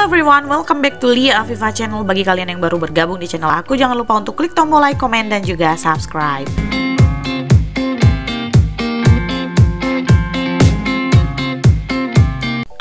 Halo everyone, welcome back to Lia Afifa Channel. Bagi kalian yang baru bergabung di channel aku, jangan lupa untuk klik tombol like, komen, dan juga subscribe.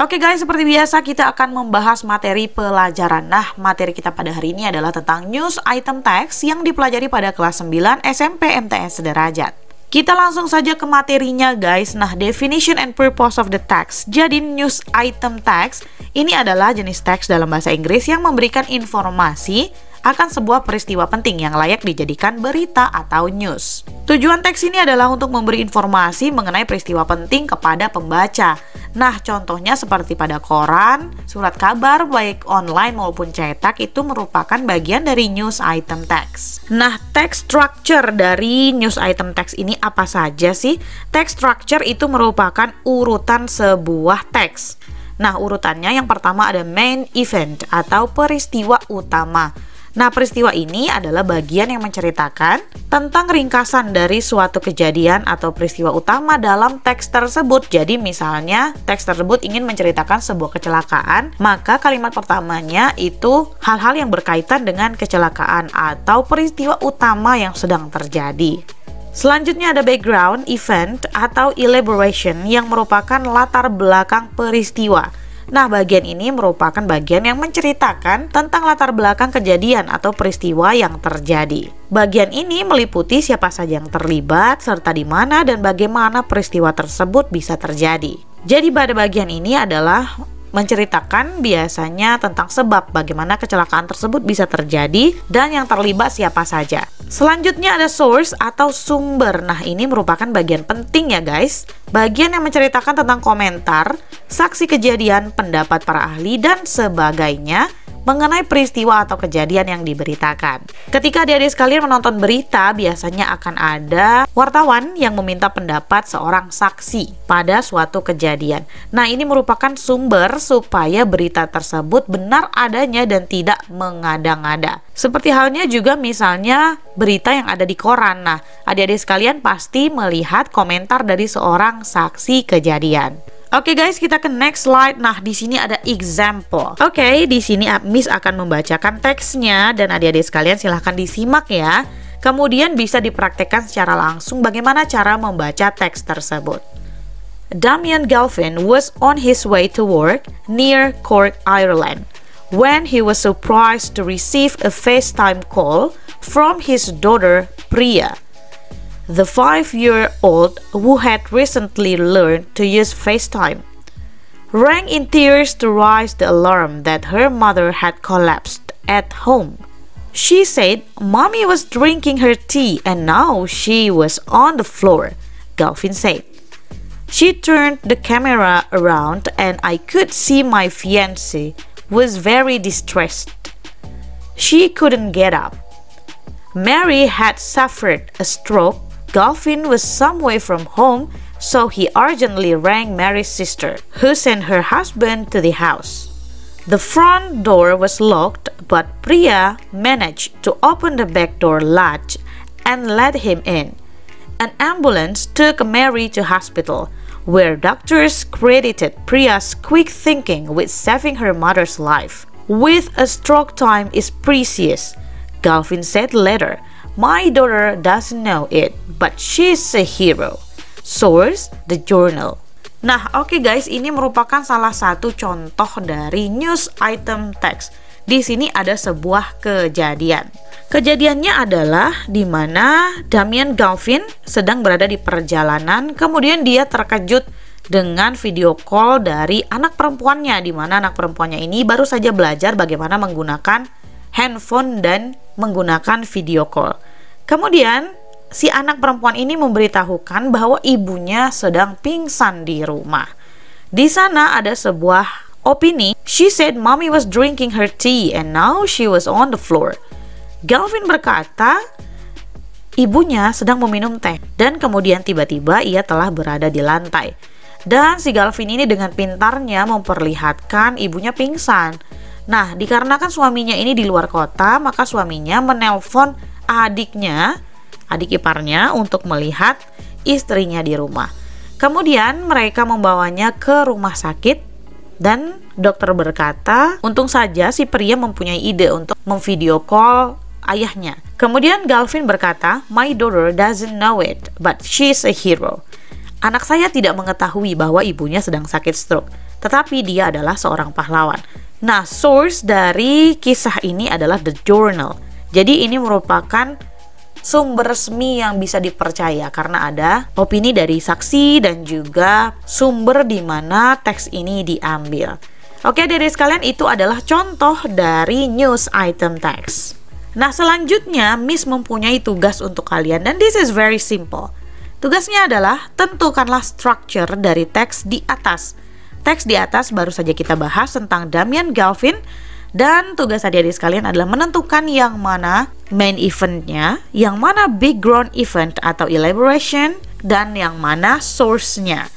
Oke guys, seperti biasa kita akan membahas materi pelajaran. Nah, materi kita pada hari ini adalah tentang news item text yang dipelajari pada kelas 9 SMP MTS Sederajat. Kita langsung saja ke materinya guys. Nah, definition and purpose of the text. Jadi news item text ini adalah jenis teks dalam bahasa Inggris yang memberikan informasi akan sebuah peristiwa penting yang layak dijadikan berita atau news. Tujuan teks ini adalah untuk memberi informasi mengenai peristiwa penting kepada pembaca. Nah, contohnya seperti pada koran, surat kabar baik online maupun cetak itu merupakan bagian dari news item text. Nah, text structure dari news item text ini apa saja sih? Text structure itu merupakan urutan sebuah teks. Nah, urutannya yang pertama ada main event atau peristiwa utama. Nah, peristiwa ini adalah bagian yang menceritakan tentang ringkasan dari suatu kejadian atau peristiwa utama dalam teks tersebut. Jadi misalnya teks tersebut ingin menceritakan sebuah kecelakaan, maka kalimat pertamanya itu hal-hal yang berkaitan dengan kecelakaan atau peristiwa utama yang sedang terjadi. Selanjutnya ada background event atau elaboration yang merupakan latar belakang peristiwa. Nah, bagian ini merupakan bagian yang menceritakan tentang latar belakang kejadian atau peristiwa yang terjadi. Bagian ini meliputi siapa saja yang terlibat, serta di mana dan bagaimana peristiwa tersebut bisa terjadi. Jadi pada bagian ini adalah menceritakan biasanya tentang sebab bagaimana kecelakaan tersebut bisa terjadi dan yang terlibat siapa saja. Selanjutnya ada source atau sumber. Nah, ini merupakan bagian penting ya guys. Bagian yang menceritakan tentang komentar, saksi kejadian, pendapat para ahli, dan sebagainya mengenai peristiwa atau kejadian yang diberitakan. Ketika adik-adik sekalian menonton berita, biasanya akan ada wartawan yang meminta pendapat seorang saksi pada suatu kejadian. Nah, ini merupakan sumber supaya berita tersebut benar adanya dan tidak mengada-ngada. Seperti halnya juga misalnya berita yang ada di koran. Nah, adik-adik sekalian pasti melihat komentar dari seorang saksi kejadian. Oke guys, kita ke next slide. Nah, di sini ada example. Oke, di sini Miss akan membacakan teksnya dan adik-adik sekalian silahkan disimak ya. Kemudian bisa dipraktekkan secara langsung bagaimana cara membaca teks tersebut. Damien Galvin was on his way to work near Cork, Ireland, when he was surprised to receive a FaceTime call from his daughter Priya. The 5-year-old, who had recently learned to use FaceTime, rang in tears to raise the alarm that her mother had collapsed at home. She said mommy was drinking her tea and now she was on the floor, Galvin said. She turned the camera around and I could see my fiancé was very distressed. She couldn't get up. Mary had suffered a stroke. Galvin was some way from home, so he urgently rang Mary's sister, who sent her husband to the house. The front door was locked, but Priya managed to open the back door latch and let him in. An ambulance took Mary to hospital, where doctors credited Priya's quick thinking with saving her mother's life. With a stroke, time is precious, Galvin said later. My daughter doesn't know it, but she's a hero. Source, the journal. Nah, oke guys, ini merupakan salah satu contoh dari news item text. Di sini ada sebuah kejadian. Kejadiannya adalah di mana Damien Galvin sedang berada di perjalanan, kemudian dia terkejut dengan video call dari anak perempuannya, di mana anak perempuannya ini baru saja belajar bagaimana menggunakan handphone dan menggunakan video call. Kemudian si anak perempuan ini memberitahukan bahwa ibunya sedang pingsan di rumah. Di sana ada sebuah opini. She said mommy was drinking her tea and now she was on the floor. Galvin berkata ibunya sedang meminum teh dan kemudian tiba-tiba ia telah berada di lantai. Dan si Galvin ini dengan pintarnya memperlihatkan ibunya pingsan. Nah, dikarenakan suaminya ini di luar kota, maka suaminya menelpon adik iparnya untuk melihat istrinya di rumah. Kemudian mereka membawanya ke rumah sakit Dan dokter berkata, untung saja si pria mempunyai ide untuk memvideo call ayahnya. Kemudian Galvin berkata, "My daughter doesn't know it, but she's a hero." Anak saya tidak mengetahui bahwa ibunya sedang sakit stroke, tetapi dia adalah seorang pahlawan. Nah, source dari kisah ini adalah The Journal. Jadi ini merupakan sumber resmi yang bisa dipercaya karena ada opini dari saksi dan juga sumber di mana teks ini diambil. Oke, dari sekalian itu adalah contoh dari news item text. Nah, selanjutnya Miss mempunyai tugas untuk kalian dan this is very simple. Tugasnya adalah tentukanlah structure dari teks di atas. Teks di atas baru saja kita bahas tentang Damian Galvin. Dan tugas adik-adik sekalian adalah menentukan yang mana main eventnya, yang mana background event atau elaboration, dan yang mana source-nya.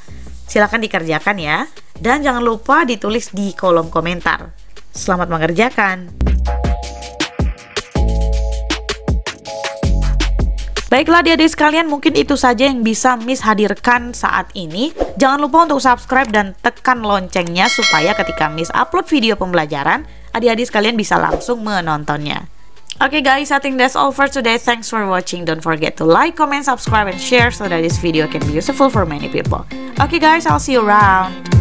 Silakan dikerjakan ya. Dan jangan lupa ditulis di kolom komentar. Selamat mengerjakan. Baiklah adik-adik sekalian, mungkin itu saja yang bisa Miss hadirkan saat ini. Jangan lupa untuk subscribe dan tekan loncengnya supaya ketika Miss upload video pembelajaran, adik-adik sekalian bisa langsung menontonnya. Okay guys, I think that's all for today. Thanks for watching. Don't forget to like, comment, subscribe, and share so that this video can be useful for many people. Okay guys, I'll see you around.